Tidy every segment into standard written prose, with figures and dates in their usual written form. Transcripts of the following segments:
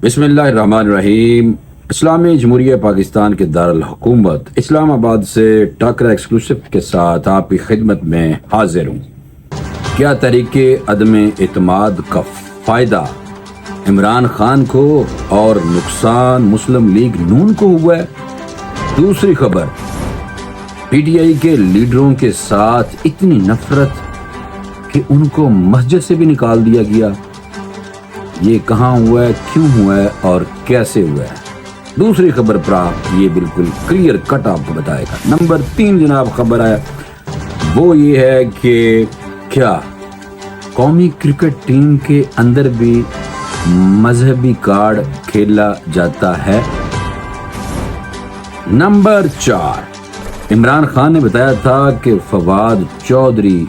بسم اللہ الرحمن الرحیم۔ اسلامی جمہوریہ پاکستان کے دارالحکومت اسلام آباد سے ٹاکرا ایکسکلوسیو کے ساتھ آپ کی خدمت میں حاضر ہوں۔ کیا تحریک عدم اعتماد کا فائدہ عمران خان کو اور نقصان مسلم لیگ نون کو ہوا ہے؟ دوسری خبر، پی ٹی آئی کے لیڈروں کے ساتھ اتنی نفرت کہ ان کو مسجد سے بھی نکال دیا گیا۔ یہ کہاں ہوا ہے، کیوں ہوا ہے اور کیسے ہوا ہے؟ دوسری خبر پر آپ یہ بالکل کلیئر کٹ آپ کو بتائے گا۔ نمبر 3 جناب خبر ہے وہ یہ ہے کہ کیا قومی کرکٹ ٹیم کے اندر بھی مذہبی کارڈ کھیلا جاتا ہے؟ نمبر 4، عمران خان نے بتایا تھا کہ فواد چودھری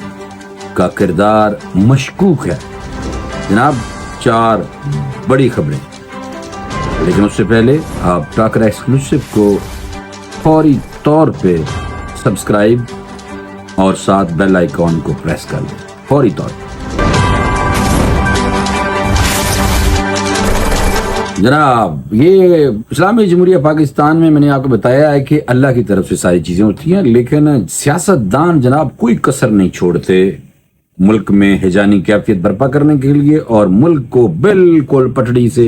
کا کردار مشکوک ہے۔ جناب 4 بڑی خبریں، لیکن اس سے پہلے آپ ٹاکرا ایکسکلوسیو کو فوری طور پہ سبسکرائب اور ساتھ بیل آئیکن کو پریس کر دیں فوری طور پہ۔ جناب یہ اسلامی جمہوریہ پاکستان میں نے آپ کو بتایا ہے کہ اللہ کی طرف سے ساری چیزیں ہوتی ہیں، لیکن سیاستدان جناب کوئی کسر نہیں چھوڑتے ملک میں ہیجانی کیفیت برپا کرنے کے لیے اور ملک کو بالکل پٹڑی سے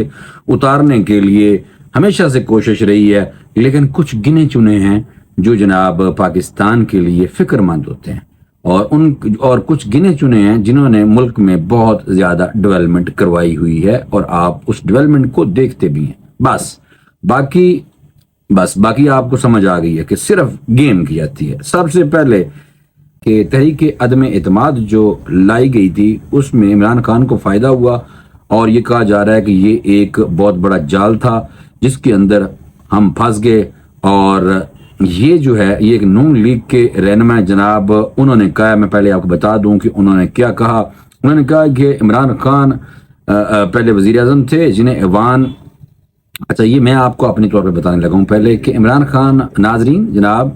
اتارنے کے لیے ہمیشہ سے کوشش رہی ہے، لیکن کچھ گنے چنے ہیں جو جناب پاکستان کے لیے فکر مند ہوتے ہیں اور کچھ گنے چنے ہیں جنہوں نے ملک میں بہت زیادہ ڈیولپمنٹ کروائی ہوئی ہے اور آپ اس ڈیولپمنٹ کو دیکھتے بھی ہیں۔ باقی آپ کو سمجھ آ گئی ہے کہ صرف گیم کی جاتی ہے۔ سب سے پہلے کہ تحریک عدم اعتماد جو لائی گئی تھی اس میں عمران خان کو فائدہ ہوا، اور یہ کہا جا رہا ہے کہ یہ ایک بہت بڑا جال تھا جس کے اندر ہم پھنس گئے، اور یہ جو ہے یہ ایک نون لیگ کے رہنما جناب انہوں نے کہا، میں پہلے آپ کو بتا دوں کہ انہوں نے کیا کہا۔ انہوں نے کہا کہ عمران خان پہلے وزیر اعظم تھے جنہیں ایوان، اچھا یہ میں آپ کو اپنے طور پہ بتانے لگا ہوں پہلے کہ عمران خان، ناظرین جناب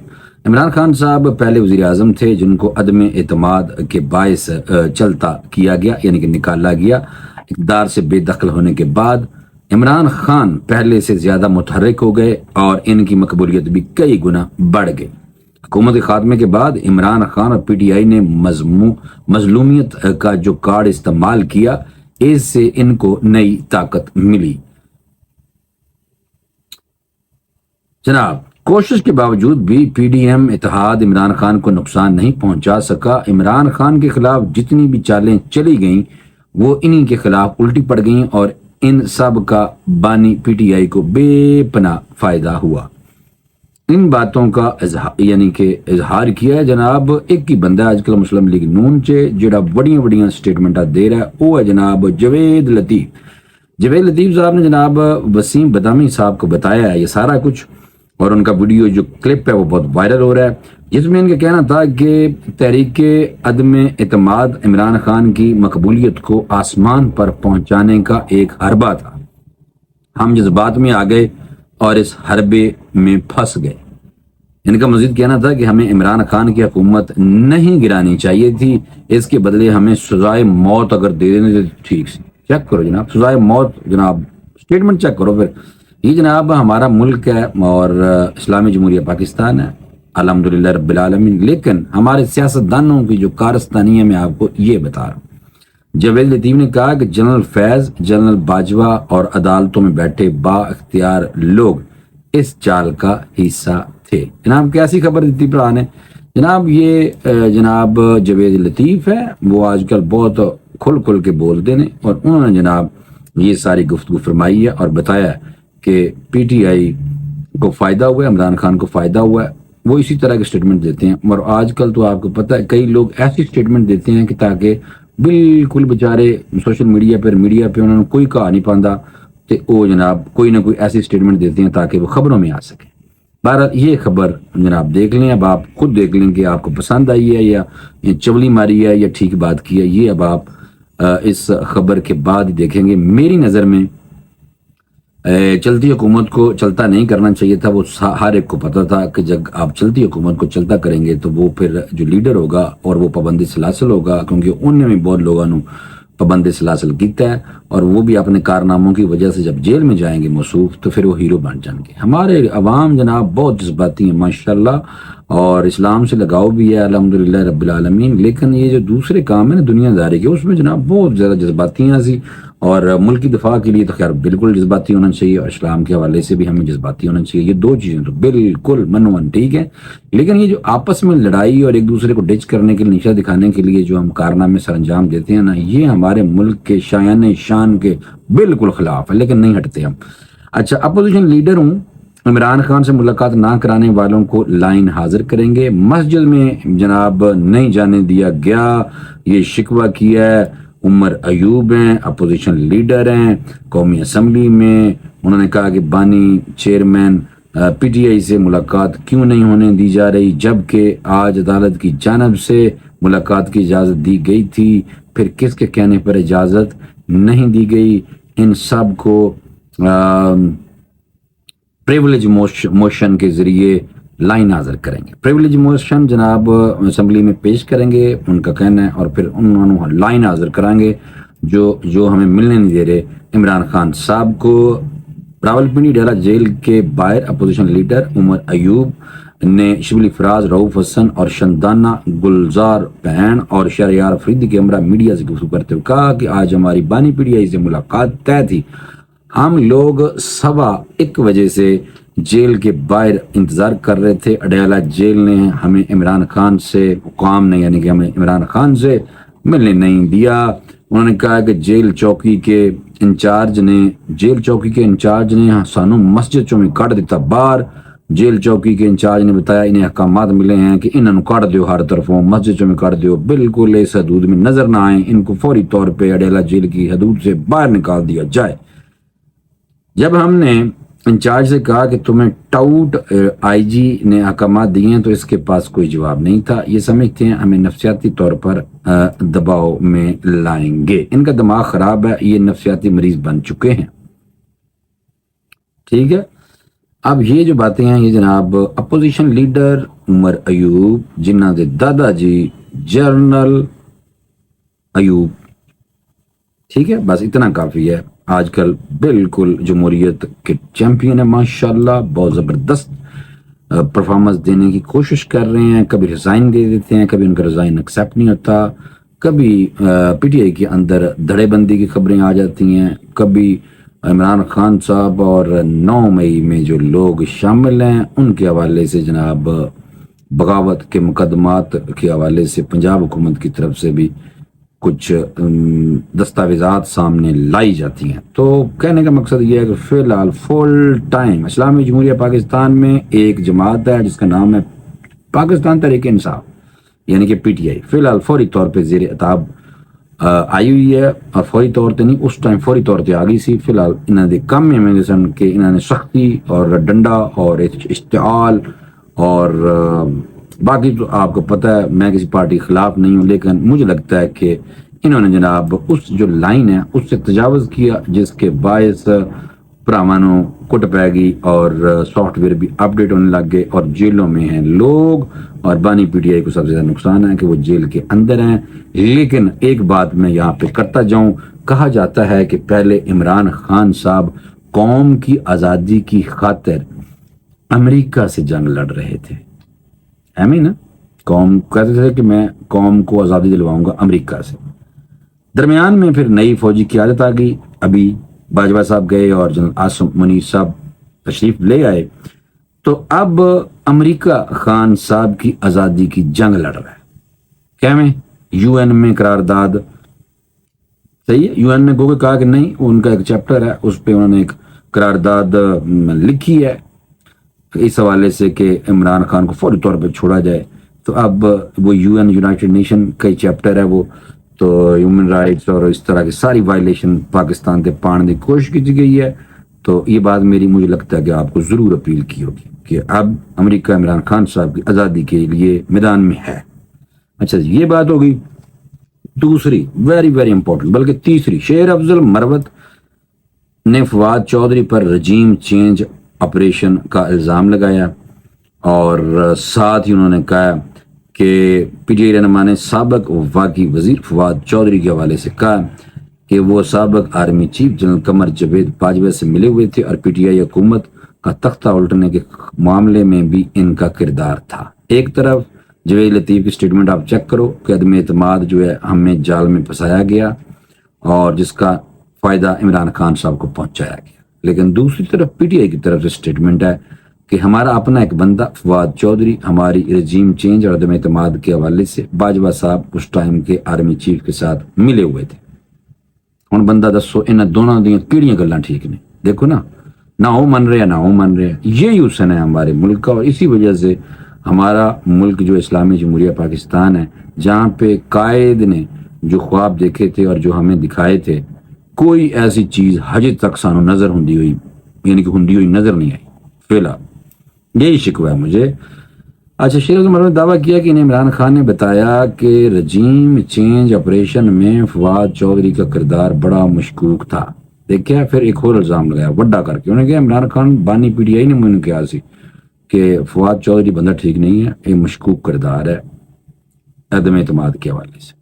عمران خان صاحب پہلے وزیر اعظم تھے جن کو عدم اعتماد کے باعث چلتا کیا گیا، یعنی کہ نکالا گیا اقتدار سے بے دخل ہونے کے بعد۔ عمران خان پہلے سے زیادہ متحرک ہو گئے اور ان کی مقبولیت بھی کئی گنا بڑھ گئی۔ حکومت خاتمے کے بعد عمران خان اور پی ٹی آئی نے مظلومیت کا جو کارڈ استعمال کیا، اس سے ان کو نئی طاقت ملی۔ جناب کوشش کے باوجود بھی پی ڈی ایم اتحاد عمران خان کو نقصان نہیں پہنچا سکا۔ عمران خان کے خلاف جتنی بھی چالیں چلی گئیں وہ انہی کے خلاف الٹی پڑ گئیں، اور ان سب کا بانی پی ٹی آئی کو بے پناہ فائدہ ہوا۔ ان باتوں کا اظہار کیا ہے جناب ایک ہی بندہ آج کل مسلم لیگ نون چ جڑا بڑیاں سٹیٹمنٹاں دے رہا ہے، وہ ہے جناب جاوید لطیف صاحب نے جناب وسیم بدامی صاحب کو بتایا ہے یہ سارا کچھ، اور ان کا ویڈیو جو کلپ ہے وہ بہت وائرل ہو رہا ہے، جس میں ان کا کہنا تھا کہ تحریک عدم اعتماد عمران خان کی مقبولیت کو آسمان پر پہنچانے کا ایک حربہ تھا۔ ہم جذبات میں آ گئے اور اس حربے میں پھنس گئے۔ ان کا مزید کہنا تھا کہ ہمیں عمران خان کی حکومت نہیں گرانی چاہیے تھی، اس کے بدلے ہمیں سزائے موت اگر دے دینے تھے ٹھیک سے۔ چیک کرو جناب سزائے موت، جناب سٹیٹمنٹ چیک کرو۔ پھر یہ جناب ہمارا ملک ہے اور اسلامی جمہوریہ پاکستان ہے الحمدللہ رب العالمین، لیکن ہمارے سیاستدانوں کی جو کارستانی ہے میں آپ کو یہ بتا رہا ہوں۔ جاوید لطیف نے کہا کہ جنرل فیض، جنرل باجوہ اور عدالتوں میں بیٹھے با اختیار لوگ اس چال کا حصہ تھے۔ جناب کیسی خبر دیتی پڑھا نے؟ جناب یہ جناب جاوید لطیف ہے، وہ آج کل بہت کھل کے بولتے ہیں، اور انہوں نے جناب یہ ساری گفتگو فرمائی ہے اور بتایا کہ پی ٹی آئی کو فائدہ ہوا ہے، عمران خان کو فائدہ ہوا ہے۔ وہ اسی طرح کے سٹیٹمنٹ دیتے ہیں، اور آج کل تو آپ کو پتہ ہے کئی لوگ ایسی سٹیٹمنٹ دیتے ہیں کہ تاکہ بالکل بیچارے سوشل میڈیا پہ انہوں نے کوئی کہا نہیں پاندہ تو وہ جناب کوئی نہ کوئی ایسی سٹیٹمنٹ دیتے ہیں تاکہ وہ خبروں میں آ سکے۔ بہرحال یہ خبر جناب دیکھ لیں، اب آپ خود دیکھ لیں کہ آپ کو پسند آئی ہے یا چولی ماری ہے یا ٹھیک بات کی ہے، یہ اب آپ اس خبر کے بعد دیکھیں گے۔ میری نظر میں چلتی حکومت کو چلتا نہیں کرنا چاہیے تھا، وہ ہر ایک کو پتا تھا کہ جب آپ چلتی حکومت کو چلتا کریں گے تو وہ پھر جو لیڈر ہوگا اور وہ پابندی سلاسل ہوگا، کیونکہ انہوں نے بھی بہت لوگوں پابندی سلاسل کیتا ہے، اور وہ بھی اپنے کارناموں کی وجہ سے جب جیل میں جائیں گے موصوف تو پھر وہ ہیرو بن جائیں گے. ہمارے عوام جناب بہت جذباتی ہیں ماشاءاللہ، اور اسلام سے لگاؤ بھی ہے الحمدللہ رب العالمین، لیکن یہ جو دوسرے کام ہے نا دنیا داری کے، اس میں جناب بہت زیادہ جذباتی ہیں سی. اور ملک کی دفاع کے لیے تو خیر بالکل جذباتی ہونا چاہیے، اور اسلام کے حوالے سے بھی ہمیں جذباتی ہونا چاہیے. یہ دو چیزیں تو بالکل منون ٹھیک ہے. لیکن یہ جو آپس میں لڑائی اور ایک دوسرے کو ڈچ کرنے کے لیے، نیچا دکھانے کے لیے جو ہم کارنامے سر انجام دیتے ہیں نا، یہ ہمارے ملک کے شان کے بالکل خلاف ہے، لیکن نہیں ہٹتے ہم. اچھا، اپوزیشن لیڈر ہوں عمران خان سے ملاقات نہ کرانے والوں کو لائن حاضر کریں گے. مسجد میں جناب نہیں جانے دیا گیا، یہ شکوہ کیا ہے عمر ایوب ہیں، اپوزیشن لیڈر ہیں. قومی اسمبلی میں انہوں نے کہا کہ بانی چیئرمین پی ٹی آئی سے ملاقات کیوں نہیں ہونے دی جا رہی، جبکہ آج عدالت کی جانب سے ملاقات کی اجازت دی گئی تھی، پھر کس کے کہنے پر اجازت نہیں دی گئی. ان سب کو پریولیج موشن کے ذریعے لائن حاضر کریں گے. پریولیج موشن جناب اسمبلی میں پیش کریں گے، ان کا کہنا ہے، اور پھر انہوں لائن حاضر کریں گے جو ہمیں ملنے نہیں دے رہے عمران خان صاحب کو. راولپنڈی ڈیرہ جیل کے باہر اپوزیشن لیڈر عمر ایوب نے شبلی فراز، رؤوف حسن اور شندانہ گلزار بہن اور شہریار افریدی کے ہمراہ میڈیا سے گفتگو کرتے ہوئے کہا کہ آج ہماری بانی پی ٹی آئی سے ملاقات طے تھی. ہم لوگ 1:15 بجے سے جیل کے باہر انتظار کر رہے تھے. اڈیالہ جیل نے ہمیں عمران خان سے حکام نے یعنی کہ ہمیں عمران خان سے ملنے نہیں دیا. انہوں نے کہا کہ جیل چوکی کے انچارج نے سانو مسجد چوں میں کٹ دیتا باہر. جیل چوکی کے انچارج نے بتایا انہیں احکامات ملے ہیں کہ انہوں کٹ دیو، ہر طرفوں مسجد چوں میں کٹ دیو، بالکل اس حدود میں نظر نہ آئیں، ان کو فوری طور پہ اڈیالہ جیل کی حدود سے باہر نکال دیا جائے. جب ہم نے انچارج سے کہا کہ تمہیں ٹاؤٹ آئی جی نے احکامات دیے ہیں تو اس کے پاس کوئی جواب نہیں تھا. یہ سمجھتے ہیں ہمیں نفسیاتی طور پر دباؤ میں لائیں گے. ان کا دماغ خراب ہے، یہ نفسیاتی مریض بن چکے ہیں. ٹھیک ہے، اب یہ جو باتیں ہیں یہ جناب اپوزیشن لیڈر عمر ایوب جنہ دے دادا جی جنرل ایوب، ٹھیک ہے، بس اتنا کافی ہے. آج کل بالکل جمہوریت کے چیمپئن ہے ماشاءاللہ، بہت زبردست پرفارمنس دینے کی کوشش کر رہے ہیں. کبھی ریزائن دے دیتے ہیں، کبھی ان کا ریزائن ایکسیپٹ نہیں ہوتا، کبھی پی ٹی آئی کے اندر دھڑے بندی کی خبریں آ جاتی ہیں، کبھی عمران خان صاحب اور 9 مئی میں جو لوگ شامل ہیں ان کے حوالے سے جناب بغاوت کے مقدمات کے حوالے سے پنجاب حکومت کی طرف سے بھی کچھ دستاویزات سامنے لائی جاتی ہیں. تو کہنے کا مقصد یہ ہے کہ فی الحال فل ٹائم اسلامی جمہوریہ پاکستان میں ایک جماعت ہے جس کا نام ہے پاکستان تحریک انصاف یعنی کہ پی ٹی آئی، فی الحال فوری طور پہ زیر اتاب آئی ہوئی ہے. اور فوری طور پہ نہیں، اس ٹائم فوری طور پہ آ گئی سی. فی الحال انہوں نے کم میں جیسن کہ انہوں نے سختی اور ڈنڈا اور اشتعال اور باقی تو آپ کو پتہ ہے میں کسی پارٹی کے خلاف نہیں ہوں، لیکن مجھے لگتا ہے کہ انہوں نے جناب اس جو لائن ہے اس سے تجاوز کیا جس کے باعث پرامانوں کٹ پہ گئی اور سافٹ ویئر بھی اپڈیٹ ہونے لگ گئے اور جیلوں میں ہیں لوگ. اور بانی پی ٹی آئی کو سب سے زیادہ نقصان ہے کہ وہ جیل کے اندر ہیں. لیکن ایک بات میں یہاں پہ کرتا جاؤں، کہا جاتا ہے کہ پہلے عمران خان صاحب قوم کی آزادی کی خاطر امریکہ سے جنگ لڑ رہے تھے. ہے نا، قوم کہتے تھے کہ میں قوم کو آزادی دلواؤں گا امریکہ سے. درمیان میں پھر نئی فوجی قیادت آ گئی، ابھی باجوہ صاحب گئے اور جنرل عاصم منیر صاحب تشریف لے آئے، تو اب امریکہ خان صاحب کی آزادی کی جنگ لڑ رہا ہے. کیا میں یو این میں قرارداد صحیح ہے، یو این نے گو کے کہا کہ نہیں، ان کا ایک چیپٹر ہے اس پہ انہوں نے ایک قرارداد لکھی ہے اس حوالے سے کہ عمران خان کو فوری طور پہ چھوڑا جائے. تو اب وہ یو این یونائٹڈ نیشن کا چیپٹر ہے وہ، تو ہیومن رائٹس اور اس طرح کی ساری وائلیشن پاکستان کے پانے کی کوشش کی گئی ہے. تو یہ بات مجھے لگتا ہے کہ آپ کو ضرور اپیل کی ہوگی کہ اب امریکہ عمران خان صاحب کی آزادی کے لیے میدان میں ہے. اچھا یہ بات ہوگی. دوسری ویری ویری امپورٹنٹ بلکہ تیسری، شیر افضل مروت نے فواد چودھری پر رجیم چینج آپریشن کا الزام لگایا اور ساتھ ہی انہوں نے کہا کہ پی ٹی آئی رہنما نے سابق وفاقی وزیر فواد چودھری کے حوالے سے کہا کہ وہ سابق army chief general Qamar Javed Bajwa سے ملے ہوئے تھے اور پی ٹی آئی حکومت کا تختہ الٹنے کے معاملے میں بھی ان کا کردار تھا۔ ایک طرف جوید لطیف کی سٹیٹمنٹ آپ چیک کرو کہ عدم اعتماد جو ہے ہمیں جال میں پھنسایا گیا اور جس کا فائدہ عمران خان صاحب کو پہنچایا گیا، لیکن دوسری طرف پی ٹی آئی کی طرف سے سٹیٹمنٹ ہے کہ ہمارا اپنا ایک بندہ فواد چودھری ہماری رجیم چینج اور عدم اعتماد کے حوالے سے باجوہ صاحب اس ٹائم کے آرمی چیف کے ساتھ ملے ہوئے تھے۔ ہن بندہ دسو انہاں دونوں دیاں کیڑیاں گلاں ٹھیک نے؟ دیکھو نا، نہ وہ من رہے نہ وہ من رہے، یہی حسن ہے ہمارے ملک کا، اور اسی وجہ سے ہمارا ملک جو اسلامی جمہوریہ پاکستان ہے، جہاں پہ قائد نے جو خواب دیکھے تھے اور جو ہمیں دکھائے تھے، کوئی ایسی چیز حج تک سانو نظر ہوندی ہوئی، یعنی کہ ہوندی ہوئی نظر نہیں آئی فی الحال۔ یہی شکوہ ہے مجھے۔ اچھا، شیر عمر نے دعویٰ کیا کہ انہیں عمران خان نے بتایا کہ رجیم چینج آپریشن میں فواد چودھری کا کردار بڑا مشکوک تھا۔ دیکھا پھر ایک اور الزام لگایا وڈا کر کے، انہوں نے کہا عمران خان بانی پی ٹی آئی نے مجھے کہا سی کہ فواد چودھری بندہ ٹھیک نہیں ہے، یہ مشکوک کردار ہے عدم اعتماد کے حوالے سے،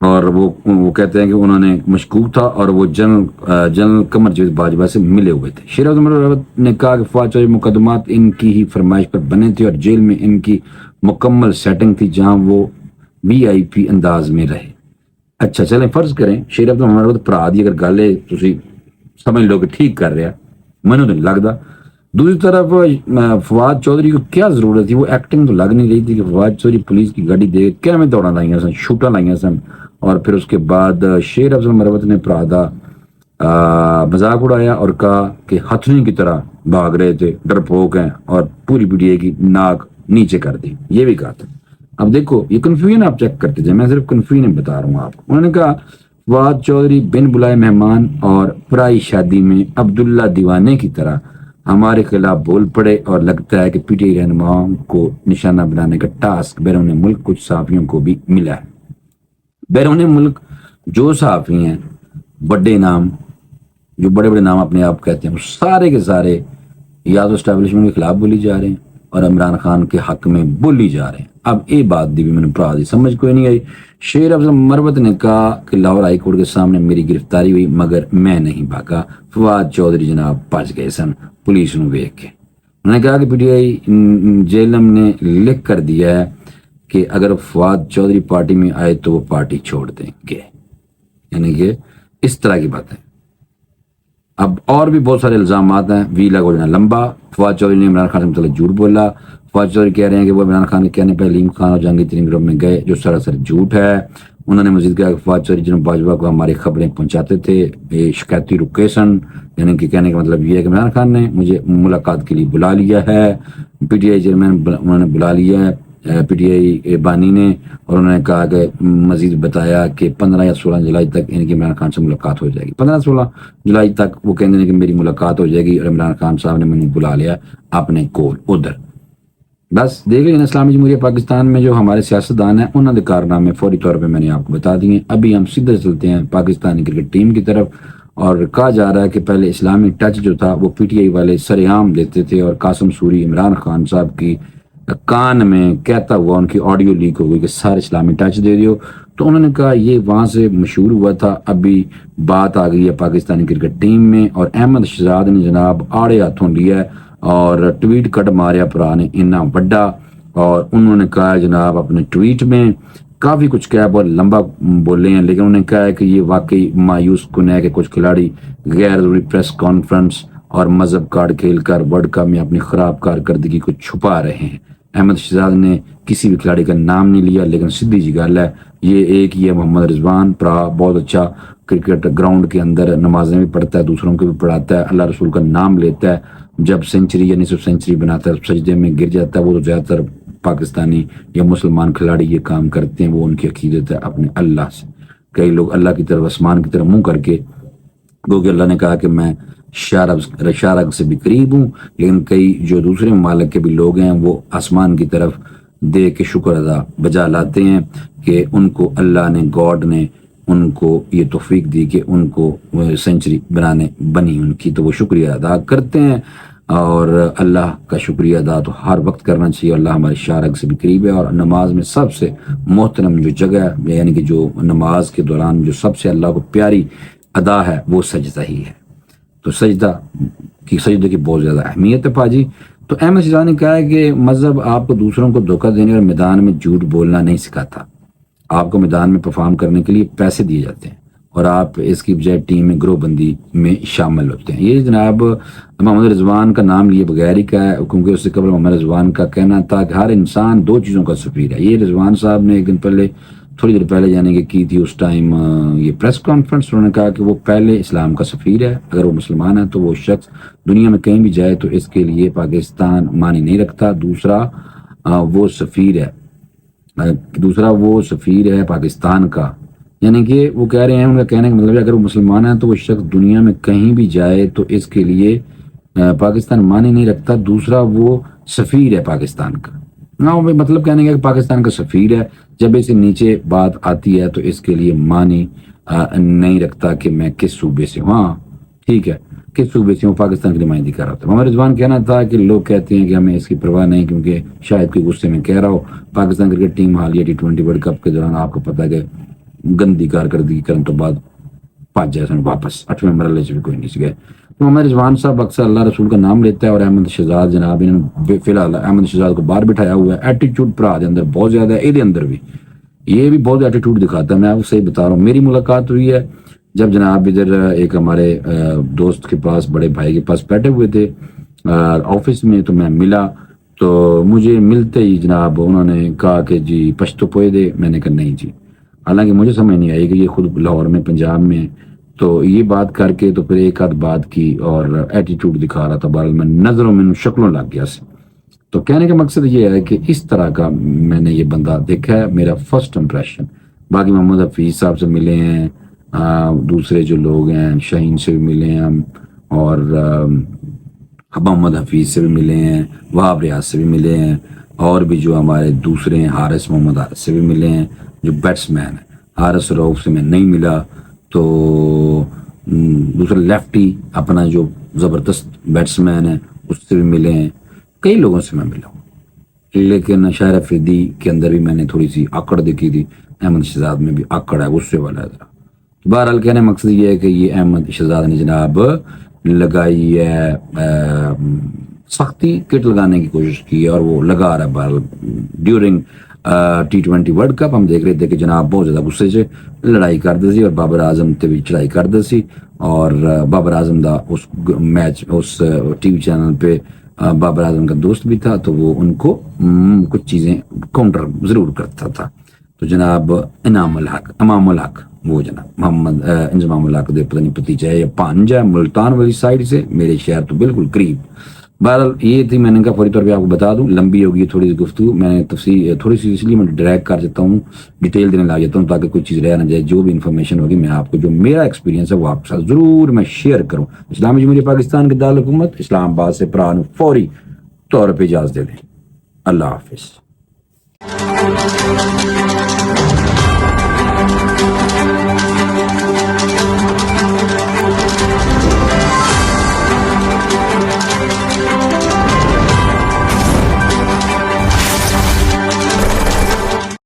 اور وہ کہتے ہیں کہ انہوں نے مشکوک تھا اور وہ جنرل قمر جاوید باجوہ سے ملے ہوئے تھے۔ شیر عمر نے کہا کہ فواد چودھری مقدمات ان کی ہی فرمائش پر بنے تھے اور جیل میں ان کی مکمل سیٹنگ تھی جہاں وہ وی آئی پی انداز میں رہے۔ اچھا چلیں فرض کریں شیر عبد پرا دی اگر گل ہے تسی سمجھ لو کہ ٹھیک کر رہا، مینوں نہیں لگتا۔ دوسری طرف فواد چودھری کو کیا ضرورت تھی؟ وہ ایکٹنگ تو لگ نہیں رہی تھی کہ فواد چودھری پولیس کی گاڑی دے کیا میں دوڑاں لائیاں سن، شوٹاں لائیاں سن، اور پھر اس کے بعد شیر افضل مروت نے پرادا مذاق اڑایا اور کہا کہ ہتھنی کی طرح بھاگ رہے تھے، ڈرپوک ہیں، اور پوری پی ٹی آئی کی ناک نیچے کر دی، یہ بھی کہا تھا۔ اب دیکھو یہ کنفیوژن آپ چیک کرتے تھے، میں صرف کنفیوژن بتا رہا ہوں آپ کو۔ انہوں نے کہا فواد چودھری بن بلائے مہمان اور پرائی شادی میں عبداللہ دیوانے کی طرح ہمارے خلاف بول پڑے، اور لگتا ہے کہ پی ٹی آئی رہنماؤں کو نشانہ بنانے کا ٹاسک بیرون ملک کچھ صحافیوں کو بھی ملا ہے۔ بیرون ملک جو صحافی ہیں، بڑے نام، جو بڑے بڑے نام اپنے آپ کہتے ہیں، وہ سارے کے سارے یا تو اسٹیبلشمنٹ کے خلاف بولی جا رہے ہیں اور عمران خان کے حق میں بولی جا رہے ہیں۔ اب یہ بات دی بھی میں نے سمجھ کوئی نہیں آئی۔ شیر افضل مروت نے کہا کہ لاہور ہائی کورٹ کے سامنے میری گرفتاری ہوئی مگر میں نہیں بھاگا، فواد چودھری جناب بچ گئے سن پولیس نو ویکھ کے۔ انہوں نے کہا کہ پی ٹی آئی جیلم نے لکھ کر دیا ہے کہ اگر فواد چودھری پارٹی میں آئے تو وہ پارٹی چھوڑ دیں گے، یعنی کہ اس طرح کی بات ہے۔ اب اور بھی بہت سارے الزامات ہیں، ویلا کو جانا لمبا۔ فواد چودھری نے عمران خان سے متعلق جھوٹ بولا۔ فواد چودھری کہہ رہے ہیں کہ وہ عمران خان کے کہنے پہ علیم خان اور جہانگیر ترین گروپ میں گئے، جو سراسر جھوٹ ہے۔ انہوں نے مزید کہا کہ فواد چودھری جناب باجوہ کو ہماری خبریں پہنچاتے تھے، یہ شکایتی رکیشن، یعنی کہ کہنے کا مطلب یہ ہے کہ عمران خان نے مجھے ملاقات کے لیے بلا لیا ہے، پی ٹی آئی چیئرمین انہوں نے بلا لیا ہے پی ٹی آئی بانی نے، اور انہوں نے کہا کہ مزید بتایا کہ 15 یا 16 جولائی تک ان کی عمران خان سے ملاقات ہو جائے گی۔ 15-16 جولائی تک وہ کہتے ہیں کہ میری ملاقات ہو جائے گی اور عمران خان صاحب نے مجھے بلا لیا اپنے کول ادھر۔ بس دیکھ لیں اسلامی جمہوریہ پاکستان میں جو ہمارے سیاستدان ہیں انہوں نے کارنامے فوری طور پہ میں نے آپ کو بتا دیے۔ ابھی ہم سیدھے چلتے ہیں پاکستانی کرکٹ ٹیم کی طرف، اور کہا جا رہا ہے کہ پہلے اسلامی ٹچ جو تھا وہ پی ٹی آئی والے سر عام دیتے تھے، اور قاسم سوری عمران خان صاحب کی کان میں کہتا ہوا ان کی آڈیو لیک ہو گئی کہ سارے اسلامی ٹچ دے دیو، تو انہوں نے کہا یہ وہاں سے مشہور ہوا تھا۔ ابھی بات آ گئی ہے پاکستانی کرکٹ ٹیم میں، اور احمد شہزاد نے جناب آڑے ہاتھوں لیا ہے اور ٹویٹ کٹ ماریا پرا نے اتنا بڑا، اور انہوں نے کہا جناب اپنے ٹویٹ میں کافی کچھ کہا، بہت لمبا بولے ہیں، لیکن انہوں نے کہا ہے کہ یہ واقعی مایوس کن ہے کہ کچھ کھلاڑی غیر ضروری پریس کانفرنس اور مذہب کارڈ کھیل کر ورلڈ کپ میں اپنی خراب کارکردگی کو چھپا رہے ہیں۔ احمد شہزاد نے کسی بھی کھلاڑی کا نام نہیں لیا، لیکن سیدھی جی گل ہے یہ ایک ہی ہے محمد رضوان پرا، بہت اچھا کرکٹ گراؤنڈ کے اندر نمازیں بھی پڑھتا ہے، دوسروں کو بھی پڑھاتا ہے، اللہ رسول کا نام لیتا ہے، جب سینچری یا نصف سینچری بناتا ہے سجدے میں گر جاتا ہے۔ وہ تو زیادہ تر پاکستانی یا مسلمان کھلاڑی یہ کام کرتے ہیں، وہ ان کی عقیدت ہے اپنے اللہ سے۔ کئی لوگ اللہ کی طرف آسمان کی طرف منہ کر کے، کیونکہ اللہ نے کہا کہ میں شارب سے بھی قریب ہوں، لیکن کئی جو دوسرے ممالک کے بھی لوگ ہیں وہ آسمان کی طرف دے کے شکر ادا بجا لاتے ہیں کہ ان کو اللہ نے، گاڈ نے ان کو یہ توفیق دی کہ ان کو سینچری بنی ان کی، تو وہ شکریہ ادا کرتے ہیں۔ اور اللہ کا شکریہ ادا تو ہر وقت کرنا چاہیے. اللہ ہمارے شارک سے بھی قریب ہے, اور نماز میں سب سے محترم جو جگہ ہے, یعنی کہ جو نماز کے دوران جو سب سے اللہ کو پیاری ادا ہے وہ سجدہ ہی ہے. تو سجدہ کی بہت زیادہ اہمیت ہے پاجی. تو احمد شہزاد نے کہا ہے کہ مذہب آپ کو دوسروں کو دھوکہ دینے اور میدان میں جھوٹ بولنا نہیں سکھاتا. آپ کو میدان میں پرفارم کرنے کے لیے پیسے دیے جاتے ہیں اور آپ اس کی بجائے ٹیم میں گروہ بندی میں شامل ہوتے ہیں. یہ جناب محمد رضوان کا نام لیے بغیر ہی کا ہے, کیونکہ اس سے قبل محمد رضوان کا کہنا تھا کہ ہر انسان دو چیزوں کا سفیر ہے. یہ رضوان صاحب نے ایک دن پہلے, تھوڑی دیر پہلے یعنی کہ کی تھی اس ٹائم یہ پریس کانفرنس. انہوں نے کہا کہ وہ پہلے اسلام کا سفیر ہے, اگر وہ مسلمان ہے تو وہ شخص دنیا میں کہیں بھی جائے تو اس کے لیے پاکستان معنی نہیں رکھتا. دوسرا وہ سفیر ہے پاکستان کا, یعنی کہ وہ کہہ رہے ہیں, ان کا کہنے کا مطلب ہے اگر وہ مسلمان ہے تو وہ شخص دنیا میں کہیں بھی جائے تو اس کے لیے پاکستان معنی نہیں رکھتا. دوسرا وہ سفیر ہے پاکستان کا. مطلب کہنے کا کہ پاکستان کا سفیر ہے, جب اسے نیچے بات آتی ہے تو اس کے لیے معنی نہیں رکھتا کہ میں کس صوبے سے ہوں. ہاں ٹھیک ہے, کس صوبے سے ہوں, پاکستان کی نمائندگی کر رہا تھا. محمد رضوان کہنا تھا کہ لوگ کہتے ہیں کہ ہمیں اس کی پرواہ نہیں, کیونکہ شاید کوئی غصے میں کہہ رہا ہو. پاکستان کرکٹ ٹیم حالیہ T20 ورلڈ کپ کے دوران آپ کو پتہ ہے کہ گندی کارکردگی کرنے تو بعد پانچ جیسے واپس 8ویں مرحلے سے بھی کوئی نہیں گئے. تو محمد رضوان صاحب اکثر اللہ رسول کا نام لیتا ہے, اور احمد شہزاد جناب انہوں فی الحال احمد شہزاد کو باہر بٹھایا ہوا ہے. ایٹیٹیوڈ بھرا دے اندر بہت زیادہ ہے, یہ اندر بھی یہ بھی بہت ایٹیٹیوڈ دکھاتا ہے. میں آپ کو صحیح بتا رہا ہوں, میری ملاقات ہوئی ہے جب جناب ادھر ایک ہمارے دوست کے پاس, بڑے بھائی کے پاس بیٹھے ہوئے تھے آفس میں, تو میں ملا. تو مجھے ملتے ہی جناب انہوں نے کہا کہ جی پشتو پوئے دے. میں نے کہا نہیں جی, حالانکہ مجھے سمجھ نہیں آئی کہ یہ خود لاہور میں پنجاب میں. تو یہ بات کر کے تو پھر ایک آدھ بات کی اور ایٹیٹیوڈ دکھا رہا تھا. بہرحال میں نظروں میں شکلوں لگ گیا سے. تو کہنے کا مقصد یہ ہے کہ اس طرح کا میں نے یہ بندہ دیکھا ہے, میرا فرسٹ امپریشن. باقی محمد حفیظ صاحب سے ملے ہیں, دوسرے جو لوگ ہیں شاہین سے بھی ملے ہیں ہم, اور محمد حفیظ سے بھی ملے ہیں, وہاب ریاض سے بھی ملے ہیں, اور بھی جو ہمارے دوسرے ہیں حارث محمد حارث سے بھی ملے ہیں جو بیٹس مین ہیں. حارث روف سے میں نہیں ملا. تو دوسرا لیفٹی اپنا جو زبردست بیٹس مین ہے اس سے بھی ملے ہیں. کئی لوگوں سے میں ملا ہوں, لیکن شاعر افریدی کے اندر بھی میں نے تھوڑی سی آکڑ دیکھی تھی. احمد شہزاد میں بھی آکڑ ہے, غصے والا ہے ذرا. بہرحال کہنے مقصد یہ ہے کہ یہ احمد شہزاد نے جناب لگائی ہے سختی, کٹ لگانے کی کوشش کی ہے, اور وہ لگا رہا ہے. بہرحال ڈیورنگ T20 ورلڈ کپ ہم دیکھ رہے تھے کہ جناب بہت زیادہ غصے سے لڑائی کرتے سی, اور بابر اعظم تے بھی چڑھائی کرتے سی. اور بابر اعظم دا اس میچ اس ٹی وی چینل پہ بابر اعظم کا دوست بھی تھا, تو وہ ان کو کچھ چیزیں کاؤنٹر ضرور کرتا تھا. تو جناب امام الحق وہ جناب محمد انضمام الحق دے پتہ نہیں بھتیجا ہے یا پانجا ہے, ملتان والی سائڈ سے, میرے شہر تو بالکل قریب. بہرحال یہ تھی, میں نے کہا فوری طور پہ آپ کو بتا دوں, لمبی ہوگی تھوڑی سی گفتگو. میں نے تفصیل تھوڑی سی اس لیے میں ڈریگ کر جاتا ہوں, ڈیٹیل دینے لگ جاتا ہوں تاکہ کوئی چیز رہ نہ جائے. جو بھی انفارمیشن ہوگی میں آپ کو, جو میرا ایکسپیرینس ہے وہ آپ کے ساتھ ضرور میں شیئر کروں. اسلامی جمہوریہ پاکستان کے دارالحکومت اسلام آباد سے پران فوری طور پہ اجازت دے دیں. اللہ حافظ.